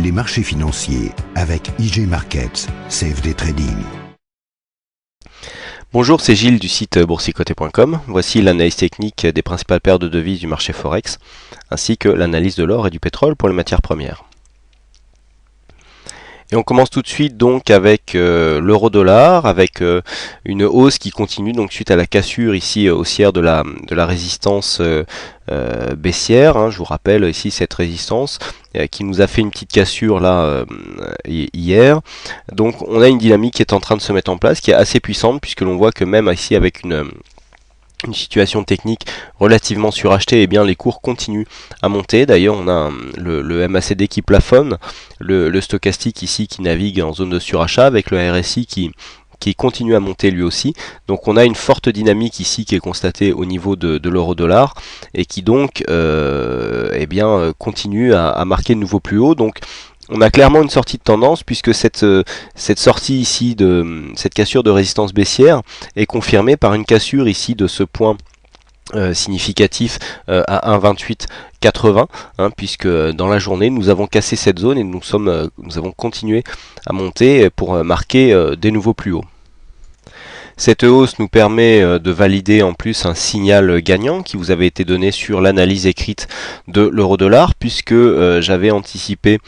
les marchés financiers avec IG Markets, CFD Trading. Bonjour, c'est Gilles du site boursicoté.com. Voici l'analyse technique des principales paires de devises du marché Forex, ainsi que l'analyse de l'or et du pétrole pour les matières premières. Et on commence tout de suite donc avec l'euro-dollar, avec une hausse qui continue donc suite à la cassure ici haussière de la résistance baissière. Je vous rappelle ici cette résistance qui nous a fait une petite cassure là hier. Donc on a une dynamique qui est en train de se mettre en place, qui est assez puissante, puisque l'on voit que même ici avec une situation technique relativement surachetée, et bien les cours continuent à monter. D'ailleurs on a le MACD qui plafonne, le stochastique ici qui navigue en zone de surachat, avec le RSI qui continue à monter lui aussi. Donc on a une forte dynamique ici qui est constatée au niveau de l'euro-dollar, et qui donc continue à marquer de nouveaux plus hauts. Donc on a clairement une sortie de tendance, puisque cette sortie ici de cette cassure de résistance baissière est confirmée par une cassure ici de ce point significatif à 1,2880, puisque dans la journée nous avons cassé cette zone et nous avons continué à monter pour marquer des nouveaux plus hauts. Cette hausse nous permet de valider en plus un signal gagnant qui vous avait été donné sur l'analyse écrite de l'euro-dollar, puisque j'avais anticipé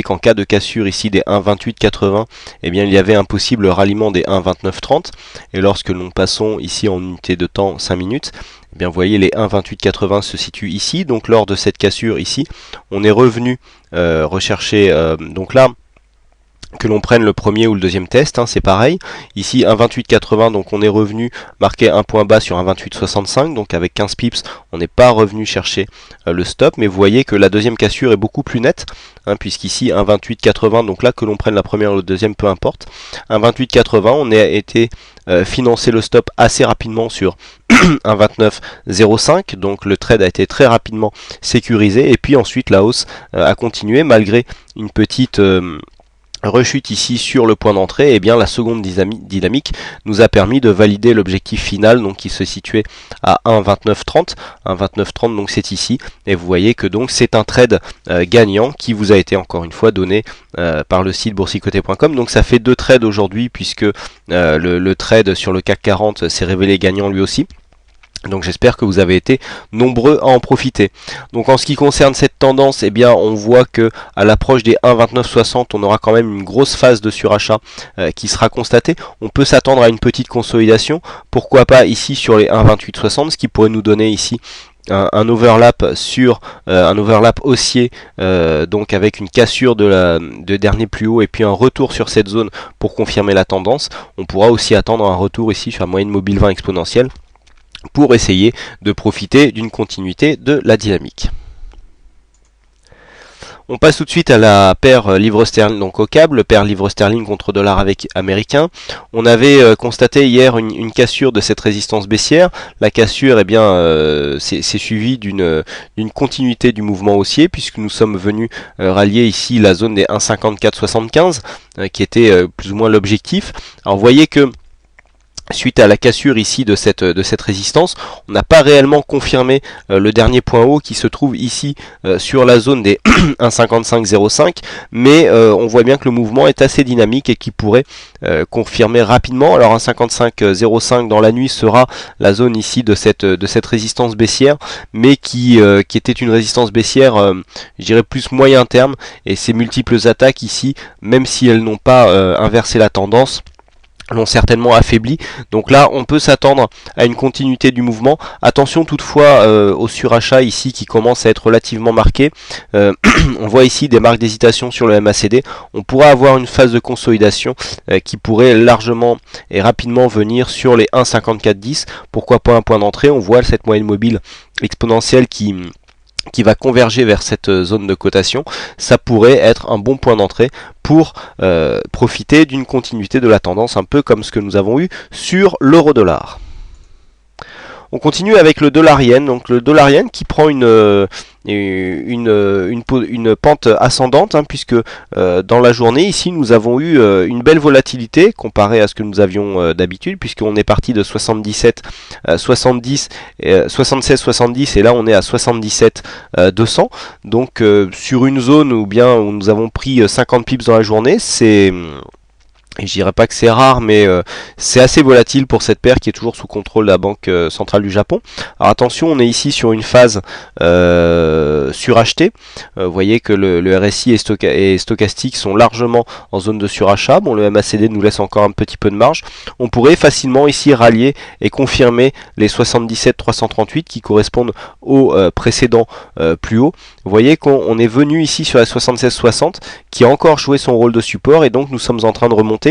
qu'en cas de cassure ici des 1,2880, il y avait un possible ralliement des 1,2930, et lorsque nous passons ici en unité de temps 5 minutes, vous voyez les 1,2880 se situent ici. Donc lors de cette cassure ici, on est revenu rechercher donc là, que l'on prenne le premier ou le deuxième test, c'est pareil. Ici 1,2880, donc on est revenu marquer un point bas sur 1,2865, donc avec 15 pips on n'est pas revenu chercher le stop, mais vous voyez que la deuxième cassure est beaucoup plus nette, puisqu'ici 1,2880, donc là que l'on prenne la première ou le deuxième, peu importe, 1,2880 on a été financer le stop assez rapidement sur 1,2905, donc le trade a été très rapidement sécurisé, et puis ensuite la hausse a continué malgré une petite rechute ici sur le point d'entrée. La seconde dynamique nous a permis de valider l'objectif final, donc qui se situait à 1,2930. 1,2930, donc c'est ici, et vous voyez que donc c'est un trade gagnant qui vous a été encore une fois donné par le site boursicoté.com. Donc ça fait deux trades aujourd'hui, puisque le trade sur le CAC 40 s'est révélé gagnant lui aussi. Donc j'espère que vous avez été nombreux à en profiter. Donc en ce qui concerne cette tendance, on voit que à l'approche des 1,2960, on aura quand même une grosse phase de surachat qui sera constatée. On peut s'attendre à une petite consolidation, pourquoi pas ici sur les 1,2860, ce qui pourrait nous donner ici un overlap sur un overlap haussier, donc avec une cassure de dernier plus haut et puis un retour sur cette zone pour confirmer la tendance. On pourra aussi attendre un retour ici sur la moyenne mobile 20 exponentielle, pour essayer de profiter d'une continuité de la dynamique. On passe tout de suite à la paire livre sterling, donc au câble, paire livre sterling contre dollar américain. On avait constaté hier une cassure de cette résistance baissière. La cassure, c'est suivi d'une continuité du mouvement haussier, puisque nous sommes venus rallier ici la zone des 1,5475, qui était plus ou moins l'objectif. Alors vous voyez que suite à la cassure ici de cette résistance, on n'a pas réellement confirmé le dernier point haut qui se trouve ici sur la zone des 1,5505, mais on voit bien que le mouvement est assez dynamique et qui pourrait confirmer rapidement. Alors 1,5505 dans la nuit sera la zone ici de cette résistance baissière, mais qui était une résistance baissière, je dirais plus moyen terme, et ces multiples attaques ici, même si elles n'ont pas inversé la tendance, l'ont certainement affaibli. Donc là on peut s'attendre à une continuité du mouvement. Attention toutefois au surachat ici qui commence à être relativement marqué. On voit ici des marques d'hésitation sur le MACD. On pourra avoir une phase de consolidation qui pourrait largement et rapidement venir sur les 1,5410. Pourquoi pas un point d'entrée? On voit cette moyenne mobile exponentielle qui va converger vers cette zone de cotation. Ça pourrait être un bon point d'entrée pour profiter d'une continuité de la tendance, un peu comme ce que nous avons eu sur l'euro-dollar. On continue avec le dollar yen, donc le dollar yen qui prend une pente ascendante, hein, puisque dans la journée ici nous avons eu une belle volatilité comparée à ce que nous avions d'habitude, puisqu'on est parti de 77 70 76 70 et là on est à 77 200, donc sur une zone où nous avons pris 50 pips dans la journée. Et je dirais pas que c'est rare, mais c'est assez volatile pour cette paire qui est toujours sous contrôle de la Banque centrale du Japon. Alors attention, on est ici sur une phase surachetée. Vous voyez que le RSI et stochastique sont largement en zone de surachat. Bon, le MACD nous laisse encore un petit peu de marge. On pourrait facilement ici rallier et confirmer les 77 338 qui correspondent au précédent plus haut. Vous voyez qu'on est venu ici sur la 76 60 qui a encore joué son rôle de support et donc nous sommes en train de remonter.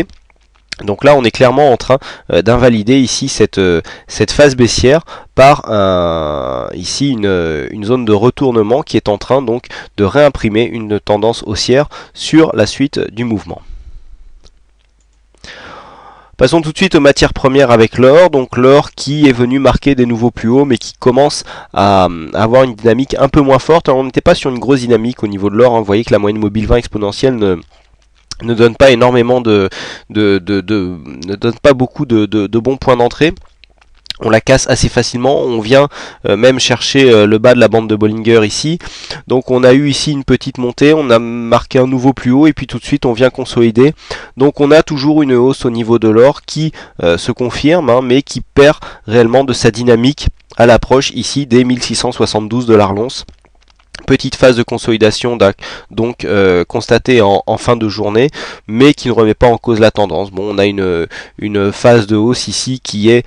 Donc là on est clairement en train d'invalider ici cette phase baissière par ici une zone de retournement qui est en train donc de réimprimer une tendance haussière sur la suite du mouvement. Passons tout de suite aux matières premières avec l'or, donc l'or qui est venu marquer des nouveaux plus hauts mais qui commence à avoir une dynamique un peu moins forte. Alors, on n'était pas sur une grosse dynamique au niveau de l'or, hein. Vous voyez que la moyenne mobile 20 exponentielle ne donne pas énormément ne donne pas beaucoup de bons points d'entrée. On la casse assez facilement, on vient même chercher le bas de la bande de Bollinger ici. Donc on a eu ici une petite montée, on a marqué un nouveau plus haut et puis tout de suite on vient consolider. Donc on a toujours une hausse au niveau de l'or qui se confirme, hein, mais qui perd réellement de sa dynamique à l'approche ici des 1672 $ l'once. Petite phase de consolidation donc constatée en fin de journée, mais qui ne remet pas en cause la tendance. Bon, on a une phase de hausse ici qui est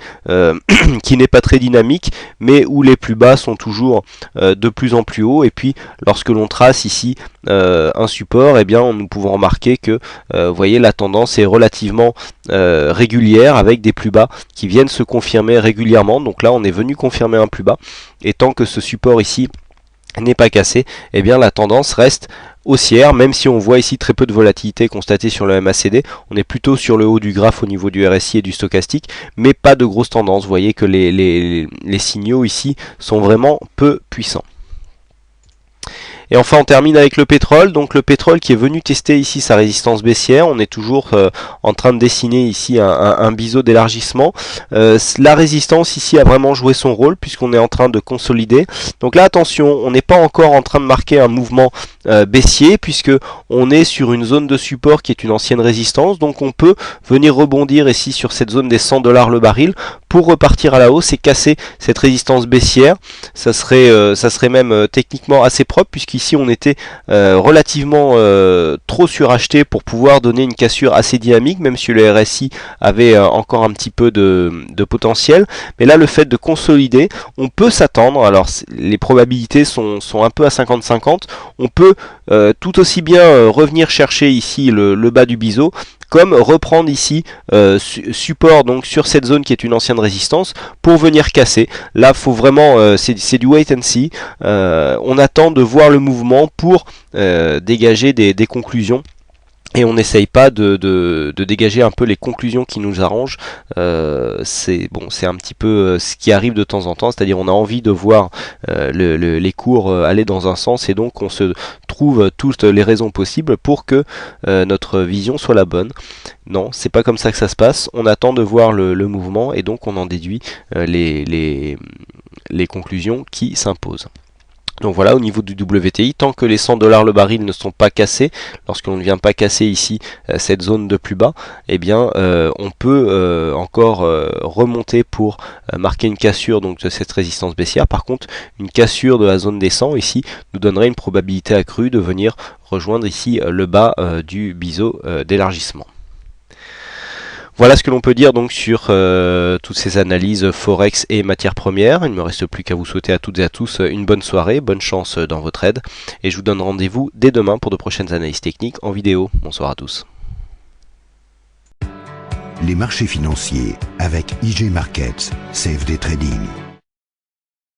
qui n'est pas très dynamique, mais où les plus bas sont toujours de plus en plus hauts. Et puis lorsque l'on trace ici un support, eh bien nous pouvons remarquer que vous voyez la tendance est relativement régulière avec des plus bas qui viennent se confirmer régulièrement. Donc là on est venu confirmer un plus bas, et tant que ce support ici n'est pas cassé, eh bien la tendance reste haussière, même si on voit ici très peu de volatilité constatée sur le MACD. On est plutôt sur le haut du graphe au niveau du RSI et du stochastique, mais pas de grosse tendance. Vous voyez que les signaux ici sont vraiment peu puissants. Et enfin on termine avec le pétrole, donc le pétrole qui est venu tester ici sa résistance baissière. On est toujours en train de dessiner ici un biseau d'élargissement. La résistance ici a vraiment joué son rôle puisqu'on est en train de consolider. Donc là attention, on n'est pas encore en train de marquer un mouvement baissier puisque on est sur une zone de support qui est une ancienne résistance. Donc on peut venir rebondir ici sur cette zone des 100 $ le baril pour repartir à la hausse et casser cette résistance baissière. Ça serait même techniquement assez propre puisqu'ici on était relativement trop suracheté pour pouvoir donner une cassure assez dynamique, même si le RSI avait encore un petit peu de potentiel. Mais là le fait de consolider, on peut s'attendre, alors les probabilités sont un peu à 50-50, on peut tout aussi bien revenir chercher ici le bas du biseau, comme reprendre ici support donc sur cette zone qui est une ancienne résistance pour venir casser. Là faut vraiment c'est du wait and see, on attend de voir le mouvement pour dégager des conclusions. Et on n'essaye pas de dégager un peu les conclusions qui nous arrangent. C'est un petit peu ce qui arrive de temps en temps, c'est-à-dire on a envie de voir les cours aller dans un sens et donc on se trouve toutes les raisons possibles pour que notre vision soit la bonne. Non, c'est pas comme ça que ça se passe. On attend de voir le mouvement et donc on en déduit les conclusions qui s'imposent. Donc voilà, au niveau du WTI, tant que les 100 $ le baril ne sont pas cassés, lorsque l'on ne vient pas casser ici cette zone de plus bas, eh bien on peut encore remonter pour marquer une cassure donc de cette résistance baissière. Par contre, une cassure de la zone des 100 ici nous donnerait une probabilité accrue de venir rejoindre ici le bas du biseau d'élargissement. Voilà ce que l'on peut dire donc sur toutes ces analyses Forex et matières premières. Il ne me reste plus qu'à vous souhaiter à toutes et à tous une bonne soirée, bonne chance dans vos trades. Et je vous donne rendez-vous dès demain pour de prochaines analyses techniques en vidéo. Bonsoir à tous. Les marchés financiers avec IG Markets, CFD Trading.